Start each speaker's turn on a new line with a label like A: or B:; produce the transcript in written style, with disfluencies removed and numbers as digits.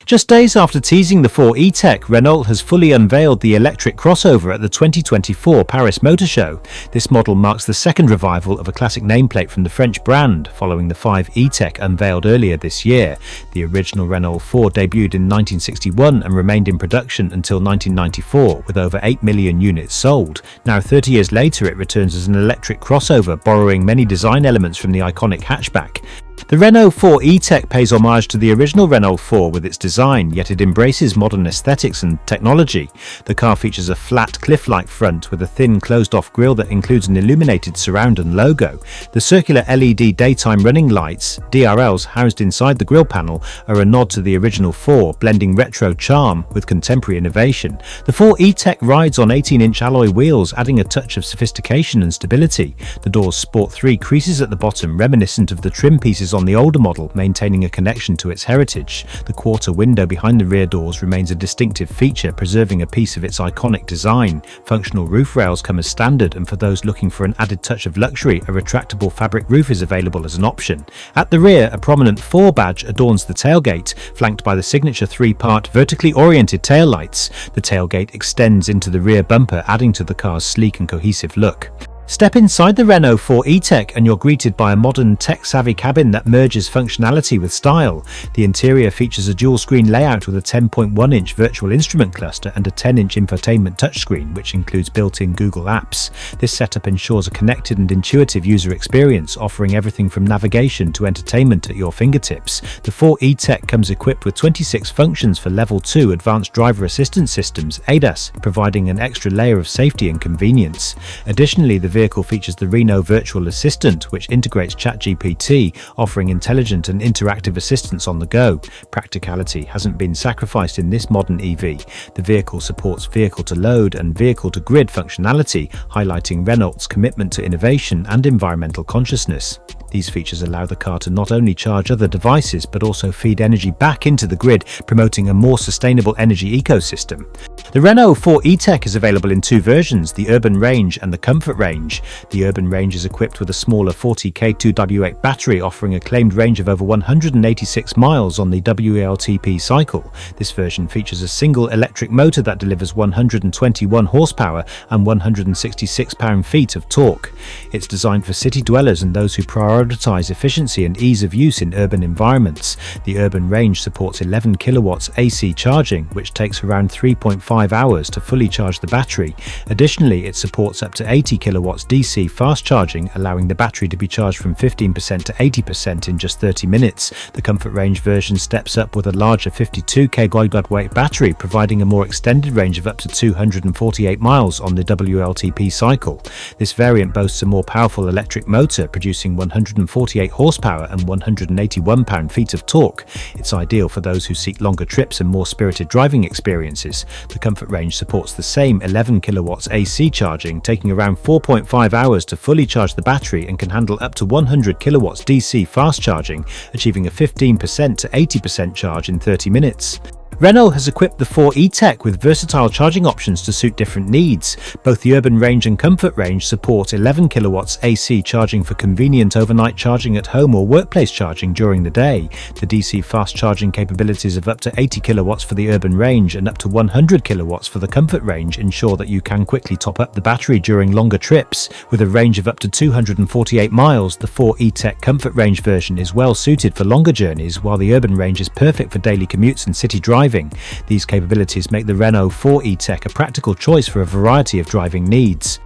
A: Just days after teasing the 4 E-Tech, Renault has fully unveiled the electric crossover at the 2024 Paris Motor Show. This model marks the second revival of a classic nameplate from the French brand, following the 5 E-Tech unveiled earlier this year. The original Renault 4 debuted in 1961 and remained in production until 1994, with over 8 million units sold. Now 30 years later, it returns as an electric crossover, borrowing many design elements from the iconic hatchback. The Renault 4 E-Tech pays homage to the original Renault 4 with its design, yet it embraces modern aesthetics and technology. The car features a flat, cliff-like front with a thin, closed-off grille that includes an illuminated surround and logo. The circular LED daytime running lights, DRLs, housed inside the grille panel are a nod to the original 4, blending retro charm with contemporary innovation. The 4 E-Tech rides on 18-inch alloy wheels, adding a touch of sophistication and stability. The doors sport 3 creases at the bottom, reminiscent of the trim pieces on the older model, maintaining a connection to its heritage. The quarter window behind the rear doors remains a distinctive feature, preserving a piece of its iconic design. Functional roof rails come as standard, and for those looking for an added touch of luxury, a retractable fabric roof is available as an option. At the rear, a prominent 4 badge adorns the tailgate, flanked by the signature 3-part vertically oriented taillights. The tailgate extends into the rear bumper, adding to the car's sleek and cohesive look. Step inside the Renault 4 E-Tech and you're greeted by a modern, tech-savvy cabin that merges functionality with style. The interior features a dual-screen layout with a 10.1-inch virtual instrument cluster and a 10-inch infotainment touchscreen, which includes built-in Google Apps. This setup ensures a connected and intuitive user experience, offering everything from navigation to entertainment at your fingertips. The 4 E-Tech comes equipped with 26 functions for Level 2 Advanced Driver Assistance Systems, ADAS, providing an extra layer of safety and convenience. Additionally, the vehicle features the Renault Virtual Assistant, which integrates ChatGPT, offering intelligent and interactive assistance on the go. Practicality hasn't been sacrificed in this modern EV. The vehicle supports vehicle-to-load and vehicle-to-grid functionality, highlighting Renault's commitment to innovation and environmental consciousness. These features allow the car to not only charge other devices but also feed energy back into the grid, promoting a more sustainable energy ecosystem. The Renault 4 E-Tech is available in 2 versions, the Urban Range and the Comfort Range. The Urban Range is equipped with a smaller 40K2W8 battery, offering a claimed range of over 186 miles on the WLTP cycle. This version features a single electric motor that delivers 121 horsepower and 166 pound-feet of torque. It's designed for city dwellers and those who prioritize efficiency and ease of use in urban environments. The Urban Range supports 11 kilowatts AC charging, which takes around 3.5 hours to fully charge the battery. Additionally, it supports up to 80 kilowatts DC fast charging, allowing the battery to be charged from 15% to 80% in just 30 minutes. The Comfort Range version steps up with a larger 52K weight battery, providing a more extended range of up to 248 miles on the WLTP cycle. This variant boasts a more powerful electric motor, producing 148 horsepower and 181 pound-feet of torque. It's ideal for those who seek longer trips and more spirited driving experiences. The Comfort Range supports the same 11 kilowatts AC charging, taking around 4.5 hours to fully charge the battery, and can handle up to 100 kilowatts DC fast charging, achieving a 15% to 80% charge in 30 minutes. Renault has equipped the 4 E-Tech with versatile charging options to suit different needs. Both the Urban Range and Comfort Range support 11 kilowatts AC charging for convenient overnight charging at home or workplace charging during the day. The DC fast charging capabilities of up to 80 kilowatts for the Urban Range and up to 100 kilowatts for the Comfort Range ensure that you can quickly top up the battery during longer trips. With a range of up to 248 miles, the 4 E-Tech Comfort Range version is well suited for longer journeys, while the Urban Range is perfect for daily commutes and city driving. These capabilities make the Renault 4 E-Tech a practical choice for a variety of driving needs.